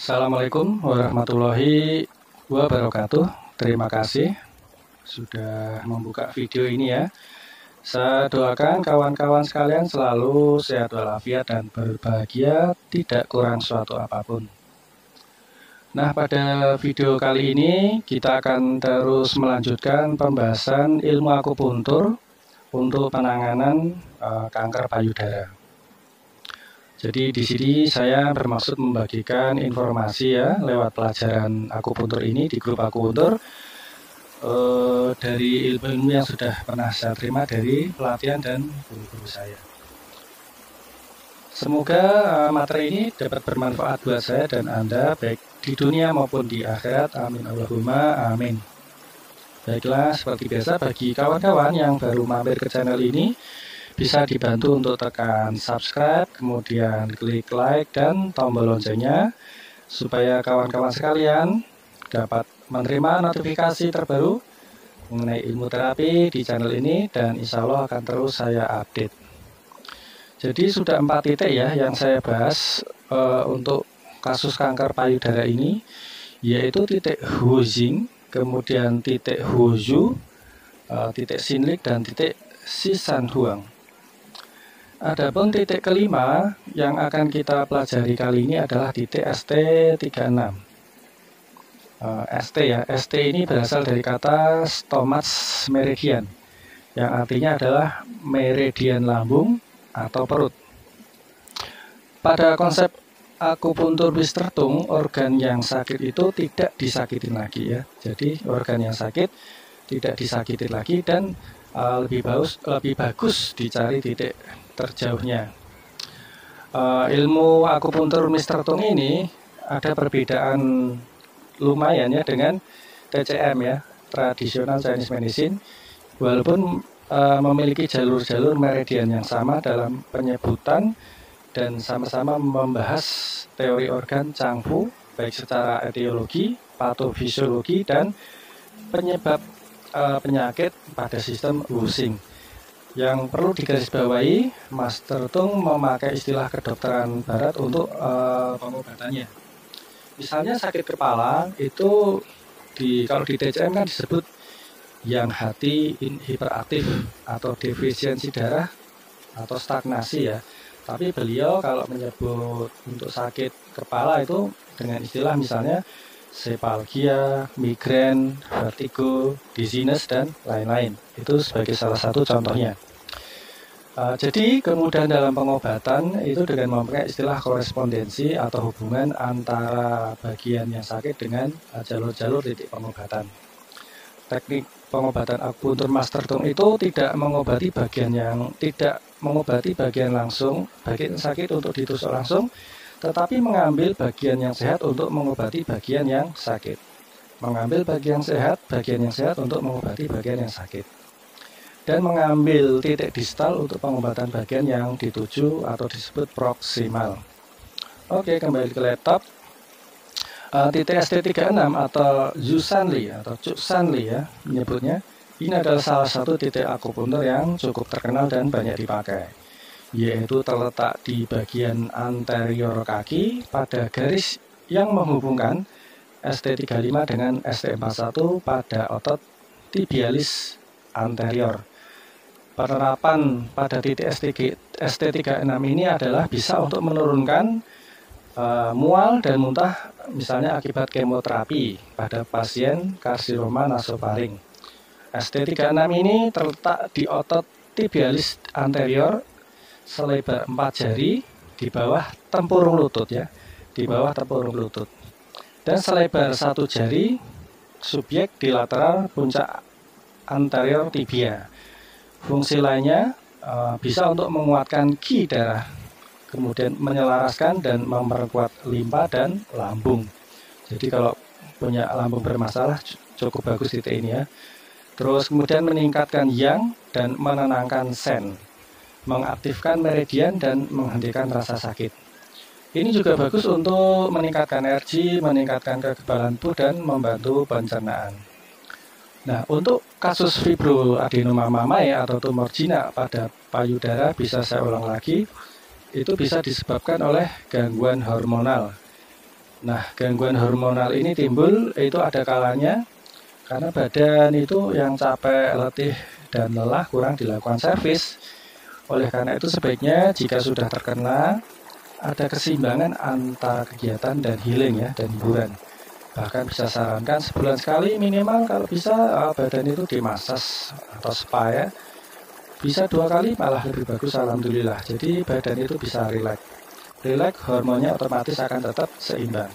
Assalamualaikum warahmatullahi wabarakatuh. Terima kasih sudah membuka video ini ya. Saya doakan kawan-kawan sekalian selalu sehat walafiat dan berbahagia, tidak kurang suatu apapun. Nah, pada video kali ini kita akan terus melanjutkan pembahasan ilmu akupuntur untuk penanganan kanker payudara. Jadi di sini saya bermaksud membagikan informasi ya lewat pelajaran akupuntur ini di grup akupuntur dari ilmu-ilmu yang sudah pernah saya terima dari pelatihan dan guru-guru saya. Semoga materi ini dapat bermanfaat buat saya dan Anda baik di dunia maupun di akhirat. Amin Allahumma amin. Baiklah, seperti biasa bagi kawan-kawan yang baru mampir ke channel ini, bisa dibantu untuk tekan subscribe, kemudian klik like dan tombol loncengnya supaya kawan-kawan sekalian dapat menerima notifikasi terbaru mengenai ilmu terapi di channel ini, dan insya Allah akan terus saya update. Jadi sudah 4 titik ya yang saya bahas untuk kasus kanker payudara ini, yaitu titik Huizing, kemudian titik Huizhou, titik Xinlik, dan titik Shisanhuang. Adapun titik kelima yang akan kita pelajari kali ini adalah titik ST36. ST ya, ST ini berasal dari kata stomach meridian, yang artinya adalah meridian lambung atau perut. Pada konsep akupuntur Wistertung, organ yang sakit itu tidak disakitin lagi ya. Jadi organ yang sakit tidak disakitin lagi, dan lebih bagus dicari titik terjauhnya. Ilmu akupuntur Wistertung ini ada perbedaan lumayan ya dengan TCM ya, tradisional Chinese medicine, walaupun memiliki jalur-jalur meridian yang sama dalam penyebutan dan sama-sama membahas teori organ Changfu baik secara etiologi, patofisiologi, dan penyebab penyakit pada sistem Wusing. Yang perlu digarisbawahi, Master Tung memakai istilah kedokteran barat untuk pengobatannya. Misalnya sakit kepala itu kalau di TCM kan disebut yang hati hiperaktif atau defisiensi darah atau stagnasi ya. Tapi beliau kalau menyebut untuk sakit kepala itu dengan istilah misalnya sepalgia, migrain, vertigo, dizziness, dan lain-lain. Itu sebagai salah satu contohnya. Jadi kemudian dalam pengobatan itu dengan memakai istilah korespondensi atau hubungan antara bagian yang sakit dengan jalur-jalur titik pengobatan. Teknik pengobatan akupuntur Master Tung itu tidak mengobati bagian langsung, bagian sakit untuk ditusuk langsung, tetapi mengambil bagian yang sehat untuk mengobati bagian yang sakit. Mengambil bagian yang sehat untuk mengobati bagian yang sakit. Dan mengambil titik distal untuk pengobatan bagian yang dituju atau disebut proksimal. Oke, kembali ke laptop. Titik ST36 atau Zhusanli atau Chusanli ya menyebutnya. Ini adalah salah satu titik akupuntur yang cukup terkenal dan banyak dipakai, yaitu terletak di bagian anterior kaki pada garis yang menghubungkan ST35 dengan ST41 pada otot tibialis anterior. Penerapan pada titik ST36 ini adalah bisa untuk menurunkan mual dan muntah misalnya akibat kemoterapi pada pasien karsinoma nasofaring. ST36 ini terletak di otot tibialis anterior selebar 4 jari di bawah tempurung lutut ya, di bawah tempurung lutut, dan selebar 1 jari subjek di lateral puncak anterior tibia. Fungsi lainnya bisa untuk menguatkan qi darah, kemudian menyelaraskan dan memperkuat limpa dan lambung. Jadi kalau punya lambung bermasalah cukup bagus titik ini ya. Terus kemudian meningkatkan yang dan menenangkan sen, mengaktifkan meridian dan menghentikan rasa sakit. Ini juga bagus untuk meningkatkan energi, meningkatkan kekebalan tubuh, dan membantu pencernaan. Nah, untuk kasus fibroadenoma mamae atau tumor jinak pada payudara, bisa saya ulang lagi, itu bisa disebabkan oleh gangguan hormonal Nah, gangguan hormonal ini timbul itu ada kalanya karena badan itu yang capek, letih, dan lelah kurang dilakukan servis. Oleh karena itu sebaiknya jika sudah terkena, ada keseimbangan antara kegiatan dan healing ya, dan hiburan. Bahkan bisa sarankan sebulan sekali minimal kalau bisa badan itu dimasas atau spa ya. Bisa 2 kali malah lebih bagus, alhamdulillah. Jadi badan itu bisa rileks, hormonnya otomatis akan tetap seimbang.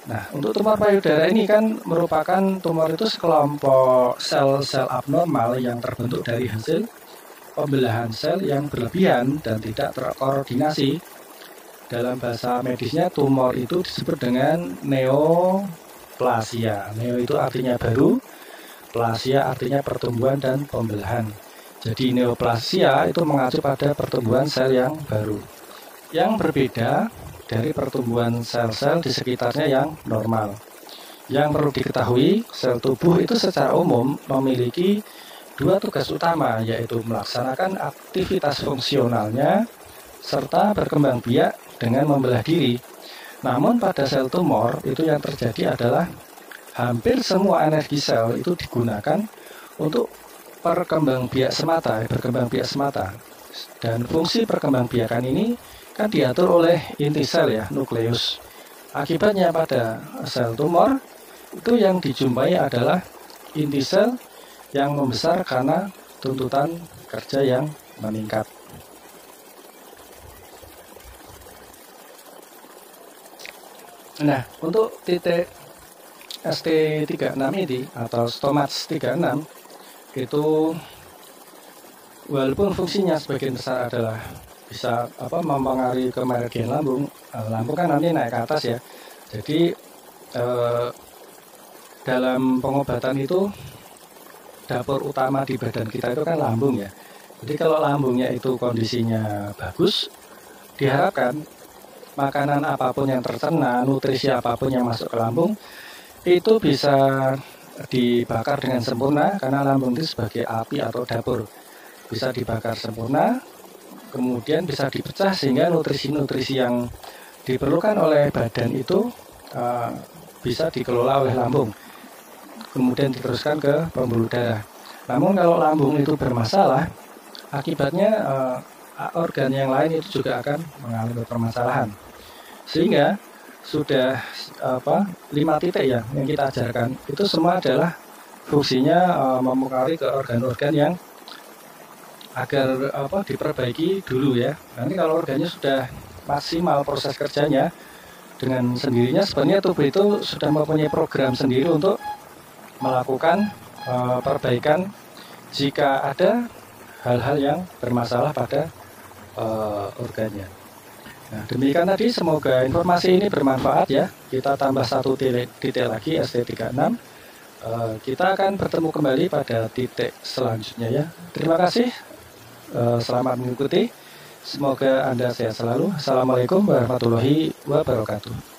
Nah, untuk tumor payudara ini kan merupakan tumor itu sekelompok sel-sel abnormal yang terbentuk dari hasil pembelahan sel yang berlebihan dan tidak terkoordinasi. Dalam bahasa medisnya tumor itu disebut dengan neoplasia. Neo itu artinya baru, plasia artinya pertumbuhan dan pembelahan. Jadi neoplasia itu mengacu pada pertumbuhan sel yang baru, yang berbeda dari pertumbuhan sel-sel di sekitarnya yang normal. Yang perlu diketahui, sel tubuh itu secara umum memiliki 2 tugas utama, yaitu melaksanakan aktivitas fungsionalnya serta berkembang biak dengan membelah diri. Namun pada sel tumor itu yang terjadi adalah hampir semua energi sel itu digunakan untuk berkembang biak semata. Dan fungsi perkembangbiakan ini kan diatur oleh inti sel ya, nukleus. Akibatnya pada sel tumor itu yang dijumpai adalah inti sel yang membesar karena tuntutan kerja yang meningkat. Nah, untuk titik ST36 ini atau stomach 36 itu walaupun fungsinya sebagian besar adalah bisa mempengaruhi ke meridian lambung. Lambung kan nanti naik ke atas ya. Jadi dalam pengobatan itu dapur utama di badan kita itu kan lambung ya. Jadi kalau lambungnya itu kondisinya bagus, diharapkan makanan apapun yang tercerna, nutrisi apapun yang masuk ke lambung itu bisa dibakar dengan sempurna, karena lambung itu sebagai api atau dapur, bisa dibakar sempurna, kemudian bisa dipecah sehingga nutrisi-nutrisi yang diperlukan oleh badan itu bisa dikelola oleh lambung, kemudian diteruskan ke pembuluh darah. Namun kalau lambung itu bermasalah, akibatnya organ yang lain itu juga akan mengalami permasalahan. Sehingga sudah 5 titik ya yang kita ajarkan itu semua adalah fungsinya mempengaruhi ke organ-organ yang agar diperbaiki dulu ya. Nanti kalau organnya sudah maksimal proses kerjanya, dengan sendirinya sebenarnya tubuh itu sudah mempunyai program sendiri untuk melakukan perbaikan jika ada hal-hal yang bermasalah pada organnya. Nah, demikian tadi, semoga informasi ini bermanfaat ya. Kita tambah 1 titik lagi ST36. Kita akan bertemu kembali pada titik selanjutnya ya. Terima kasih. Selamat mengikuti. Semoga Anda sehat selalu. Assalamualaikum warahmatullahi wabarakatuh.